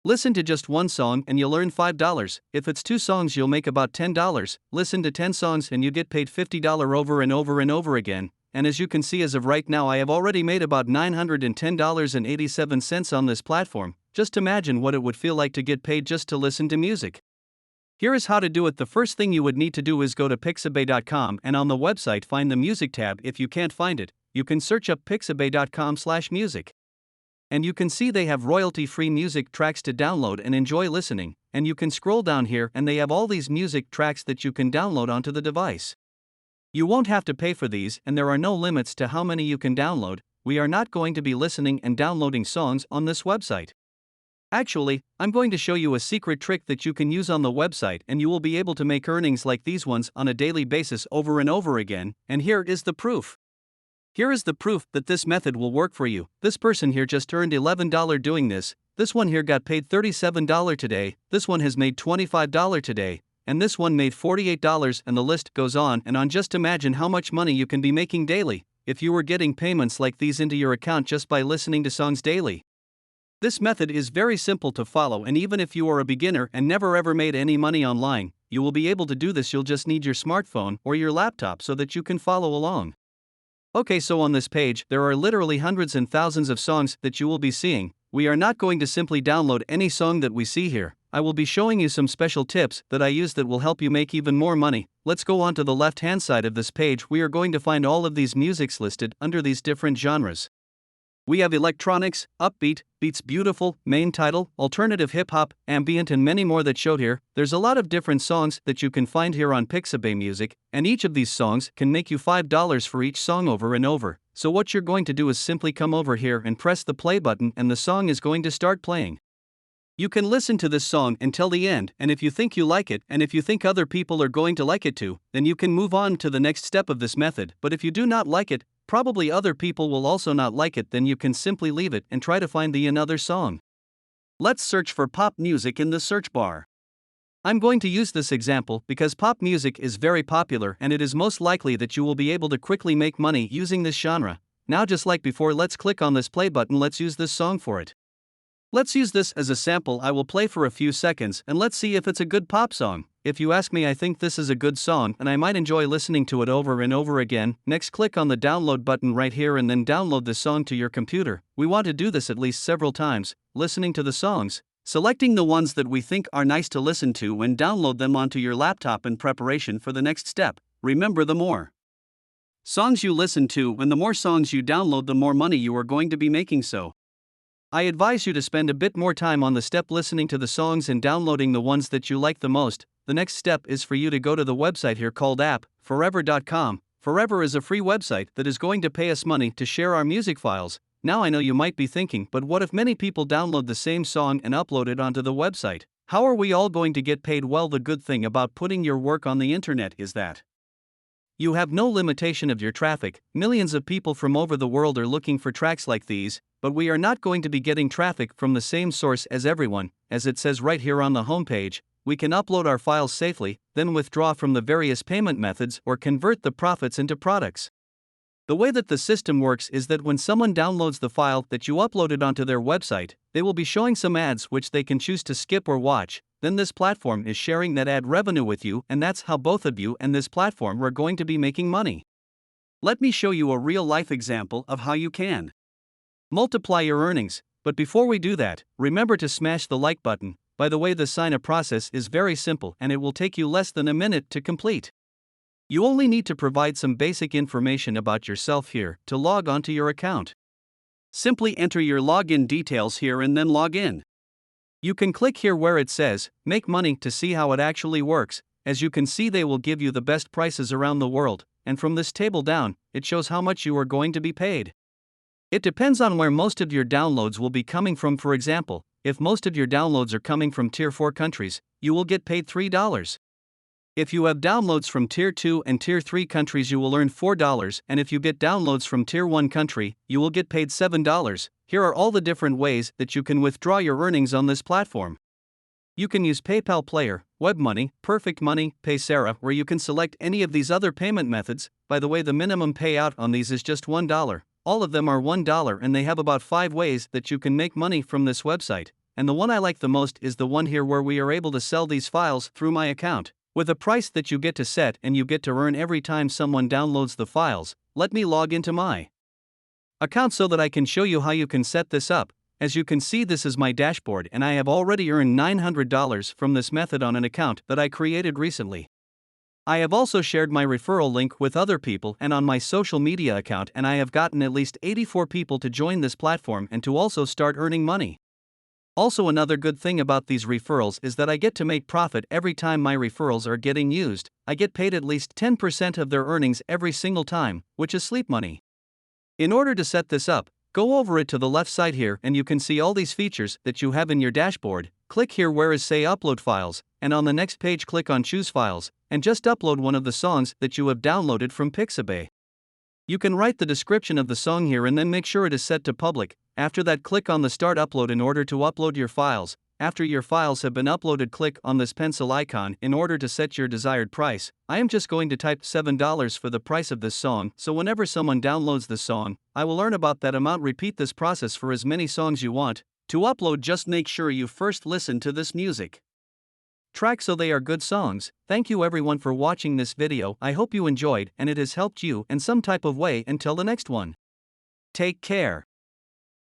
Listen to just one song and you'll earn $5. If it's 2 songs, you'll make about $10. Listen to 10 songs and you get paid $50 over and over and over again. And as you can see, as of right now, I have already made about $910.87 on this platform. Just imagine what it would feel like to get paid just to listen to music. Here is how to do it. The first thing you would need to do is go to pixabay.com and on the website find the music tab. If you can't find it, you can search up pixabay.com/music. And you can see they have royalty-free music tracks to download and enjoy listening. And you can scroll down here and they have all these music tracks that you can download onto the device. You won't have to pay for these, and there are no limits to how many you can download. We are not going to be listening and downloading songs on this website. Actually, I'm going to show you a secret trick that you can use on the website and you will be able to make earnings like these ones on a daily basis over and over again, and here is the proof. Here is the proof that this method will work for you. This person here just earned $11 doing this, this one here got paid $37 today, this one has made $25 today, and this one made $48, and the list goes on and on. Just imagine how much money you can be making daily if you were getting payments like these into your account just by listening to songs daily. This method is very simple to follow, and even if you are a beginner and never ever made any money online, you will be able to do this. You'll just need your smartphone or your laptop so that you can follow along. Okay, so on this page, there are literally hundreds and thousands of songs that you will be seeing. We are not going to simply download any song that we see here. I will be showing you some special tips that I use that will help you make even more money. Let's go on to the left-hand side of this page. We are going to find all of these musics listed under these different genres. We have electronics, upbeat, beats, beautiful, main title, alternative hip-hop, ambient, and many more that showed here. There's a lot of different songs that you can find here on Pixabay Music, and each of these songs can make you $5 for each song over and over. So what you're going to do is simply come over here and press the play button and the song is going to start playing. You can listen to this song until the end, and if you think you like it, and if you think other people are going to like it too, then you can move on to the next step of this method. But if you do not like it, probably other people will also not like it, then you can simply leave it and try to find another song. Let's search for pop music in the search bar. I'm going to use this example because pop music is very popular and it is most likely that you will be able to quickly make money using this genre. Now, just like before, let's click on this play button. Let's use this song for it. Let's use this as a sample. I will play for a few seconds and let's see if it's a good pop song. If you ask me, I think this is a good song and I might enjoy listening to it over and over again. Next, click on the download button right here and then download the song to your computer. We want to do this at least several times, listening to the songs, selecting the ones that we think are nice to listen to and download them onto your laptop in preparation for the next step. Remember, the more songs you listen to and the more songs you download, the more money you are going to be making. So I advise you to spend a bit more time on the step listening to the songs and downloading the ones that you like the most. The next step is for you to go to the website here called appforever.com. Forever is a free website that is going to pay us money to share our music files. Now, I know you might be thinking, but what if many people download the same song and upload it onto the website? How are we all going to get paid? Well, the good thing about putting your work on the internet is that you have no limitation of your traffic. Millions of people from over the world are looking for tracks like these, but we are not going to be getting traffic from the same source as everyone. As it says right here on the homepage, we can upload our files safely, then withdraw from the various payment methods or convert the profits into products. The way that the system works is that when someone downloads the file that you uploaded onto their website, they will be showing some ads which they can choose to skip or watch. Then this platform is sharing that ad revenue with you, and that's how both of you and this platform are going to be making money. Let me show you a real-life example of how you can multiply your earnings. But before we do that, remember to smash the like button. By the way, the sign-up process is very simple and it will take you less than a minute to complete. You only need to provide some basic information about yourself here to log onto your account. Simply enter your login details here and then log in. You can click here where it says Make Money to see how it actually works. As you can see, they will give you the best prices around the world, and from this table down, it shows how much you are going to be paid. It depends on where most of your downloads will be coming from. For example, if most of your downloads are coming from Tier 4 countries, you will get paid $3. If you have downloads from Tier 2 and Tier 3 countries, you will earn $4, and if you get downloads from Tier 1 country, you will get paid $7. Here are all the different ways that you can withdraw your earnings on this platform. You can use PayPal Player, WebMoney, Perfect Money, Paysera, where you can select any of these other payment methods. By the way, the minimum payout on these is just $1. All of them are $1 and they have about 5 ways that you can make money from this website. and the one I like the most is the one here where we are able to sell these files through my account, with a price that you get to set and you get to earn every time someone downloads the files. Let me log into my account so that I can show you how you can set this up. As you can see, this is my dashboard and I have already earned $900 from this method on an account that I created recently. I have also shared my referral link with other people and on my social media account, and I have gotten at least 84 people to join this platform and to also start earning money. Also, another good thing about these referrals is that I get to make profit every time my referrals are getting used. I get paid at least 10% of their earnings every single time, which is sleep money. In order to set this up, go over it to the left side here and you can see all these features that you have in your dashboard. Click here where is say upload files, and on the next page click on choose files, and just upload one of the songs that you have downloaded from Pixabay. You can write the description of the song here and then make sure it is set to public. After that, click on the start upload in order to upload your files. After your files have been uploaded, click on this pencil icon in order to set your desired price. I am just going to type $7 for the price of this song, so whenever someone downloads the song, I will earn about that amount. Repeat this process for as many songs you want. To upload, just make sure you first listen to this music track so they are good songs. Thank you everyone for watching this video. I hope you enjoyed and it has helped you in some type of way. Until the next one. Take care.